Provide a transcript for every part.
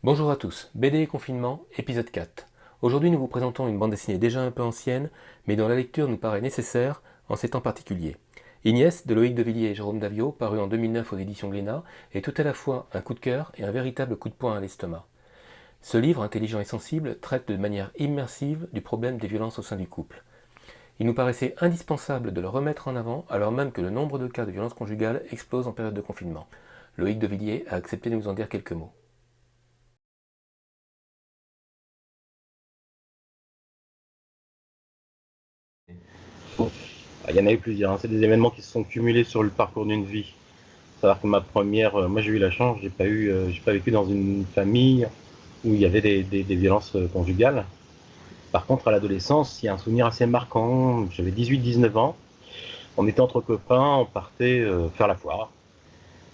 Bonjour à tous, BD et confinement, épisode 4. Aujourd'hui nous vous présentons une bande dessinée déjà un peu ancienne, mais dont la lecture nous paraît nécessaire en ces temps particuliers. Ignès, de Loïc Devilliers et Jérôme Davio, paru en 2009 aux éditions Glénat, est tout à la fois un coup de cœur et un véritable coup de poing à l'estomac. Ce livre, intelligent et sensible, traite de manière immersive du problème des violences au sein du couple. Il nous paraissait indispensable de le remettre en avant alors même que le nombre de cas de violences conjugales explose en période de confinement. Loïc Devilliers a accepté de nous en dire quelques mots. Il y en a eu plusieurs, hein. C'est des événements qui se sont cumulés sur le parcours d'une vie. C'est-à-dire que ma première, moi j'ai eu la chance, j'ai pas vécu dans une famille où il y avait des violences conjugales. Par contre, à l'adolescence, il y a un souvenir assez marquant. J'avais 18-19 ans. On était entre copains, on partait faire la foire.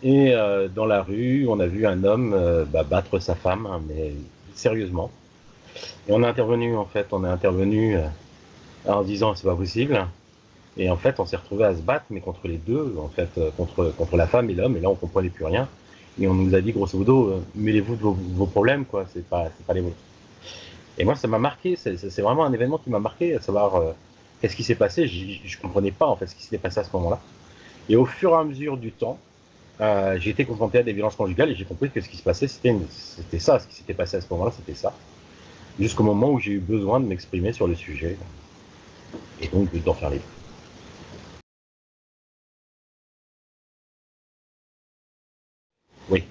Et dans la rue, on a vu un homme battre sa femme, hein, mais sérieusement. Et on a intervenu en fait, on est intervenu en se disant c'est pas possible. Et en fait, on s'est retrouvé à se battre, mais contre les deux, en fait, contre la femme et l'homme, et là, on comprenait plus rien. Et on nous a dit, grosso modo, mêlez-vous de vos problèmes, quoi, c'est pas les vôtres. Et moi, ça m'a marqué, c'est vraiment un événement qui m'a marqué, à savoir, qu'est-ce qui s'est passé, je comprenais pas, en fait, ce qui s'était passé à ce moment-là. Et au fur et à mesure du temps, j'ai été confronté à des violences conjugales, et j'ai compris que ce qui se passait, c'était ça, ce qui s'était passé à ce moment-là, c'était ça. Jusqu'au moment où j'ai eu besoin de m'exprimer sur le sujet, et donc d'en faire les. Oui,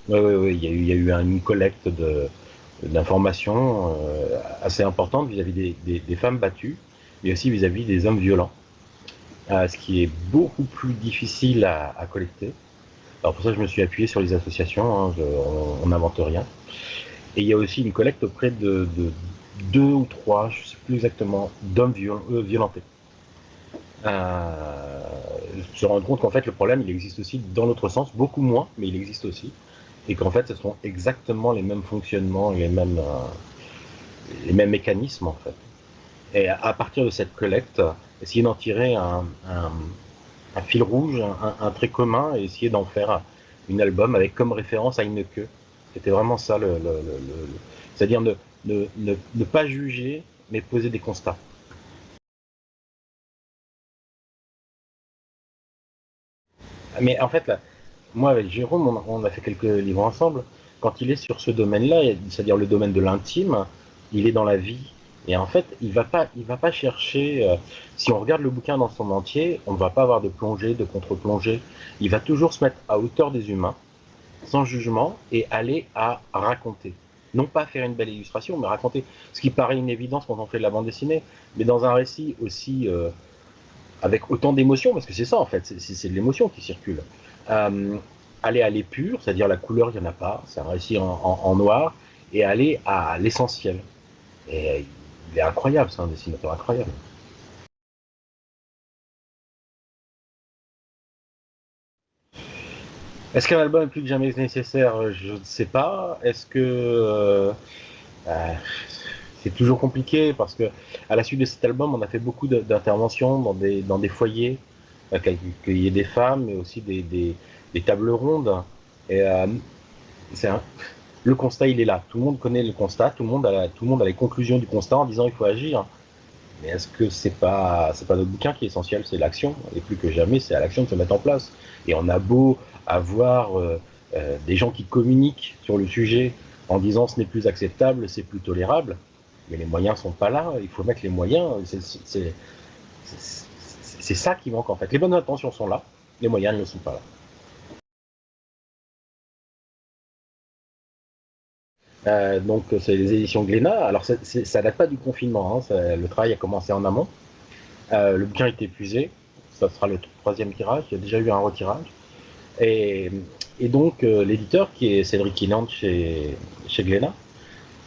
oui, il y a eu une collecte d'informations assez importante vis-à-vis des femmes battues, mais aussi vis-à-vis des hommes violents, ce qui est beaucoup plus difficile à collecter. Alors pour ça, je me suis appuyé sur les associations, hein, on n'invente rien. Et il y a aussi une collecte auprès de deux ou trois, je ne sais plus exactement, d'hommes violentés. Se rendre compte qu'en fait le problème il existe aussi dans l'autre sens, beaucoup moins, mais il existe aussi, et qu'en fait ce sont exactement les mêmes fonctionnements, les mêmes mécanismes en fait. Et à partir de cette collecte, essayer d'en tirer un fil rouge, un trait commun, et essayer d'en faire une album avec comme référence à une queue. C'était vraiment ça, c'est-à-dire ne pas juger, mais poser des constats. Mais en fait, là, moi avec Jérôme, on a fait quelques livres ensemble. Quand il est sur ce domaine-là, c'est-à-dire le domaine de l'intime, il est dans la vie. Et en fait, il va pas chercher. Si on regarde le bouquin dans son entier, on ne va pas avoir de plongée, de contre-plongée. Il va toujours se mettre à hauteur des humains, sans jugement, et aller à raconter. Non pas faire une belle illustration, mais raconter. Ce qui paraît une évidence quand on fait de la bande dessinée, mais dans un récit aussi avec autant d'émotions, parce que c'est ça en fait, c'est de l'émotion qui circule. Euh, Aller à l'épure, c'est-à-dire la couleur, il n'y en a pas, c'est un récit en noir, et aller à l'essentiel. Et il est incroyable, c'est un dessinateur incroyable. Est-ce qu'un album est plus que jamais nécessaire? Je ne sais pas. Est-ce que euh, c'est toujours compliqué parce que à la suite de cet album, on a fait beaucoup d'interventions dans des foyers, qu'il y ait des femmes, mais aussi des tables rondes. Et c'est un, le constat, il est là. Tout le monde connaît le constat, tout le monde a les conclusions du constat en disant il faut agir. Mais est-ce que c'est pas notre bouquin qui est essentiel, c'est l'action. Et plus que jamais, c'est à l'action de se mettre en place. Et on a beau avoir des gens qui communiquent sur le sujet en disant ce n'est plus acceptable, c'est plus tolérable, mais les moyens sont pas là. Il faut mettre les moyens. C'est ça qui manque en fait. Les bonnes intentions sont là, les moyens ne sont pas là. Donc c'est les éditions Glénat. Alors ça date pas du confinement, hein, le travail a commencé en amont. Le bouquin est épuisé, ça sera le troisième tirage, il y a déjà eu un retirage. Et, et donc l'éditeur, qui est Cédric Kinand chez Glénat,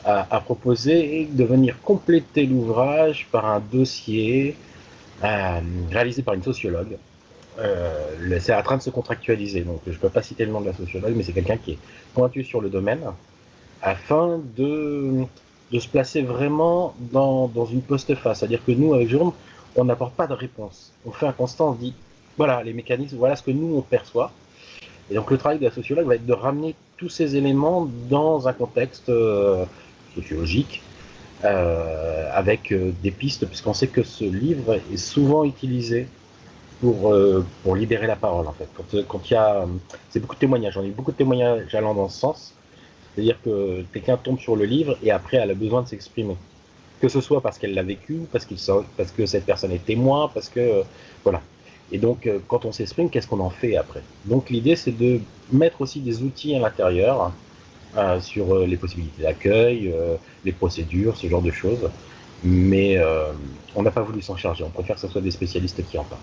a proposé de venir compléter l'ouvrage par un dossier réalisé par une sociologue. C'est en train de se contractualiser, donc je ne peux pas citer le nom de la sociologue, mais c'est quelqu'un qui est pointu sur le domaine, afin de se placer vraiment dans une post-face. C'est-à-dire que nous, avec Jérôme, on n'apporte pas de réponse. On fait un constat, on se dit, voilà les mécanismes, voilà ce que nous on perçoit. Et donc le travail de la sociologue va être de ramener tous ces éléments dans un contexte sociologique, avec des pistes, puisqu'on sait que ce livre est souvent utilisé pour libérer la parole, en fait. Quand il y a... C'est beaucoup de témoignages, j'en ai eu beaucoup de témoignages allant dans ce sens, c'est-à-dire que quelqu'un tombe sur le livre et après elle a besoin de s'exprimer. Que ce soit parce qu'elle l'a vécu, parce que cette personne est témoin, parce que... voilà. Et donc, quand on s'exprime, qu'est-ce qu'on en fait après? Donc l'idée, c'est de mettre aussi des outils à l'intérieur, sur les possibilités d'accueil, les procédures, ce genre de choses. Mais on n'a pas voulu s'en charger, on préfère que ce soit des spécialistes qui en parlent.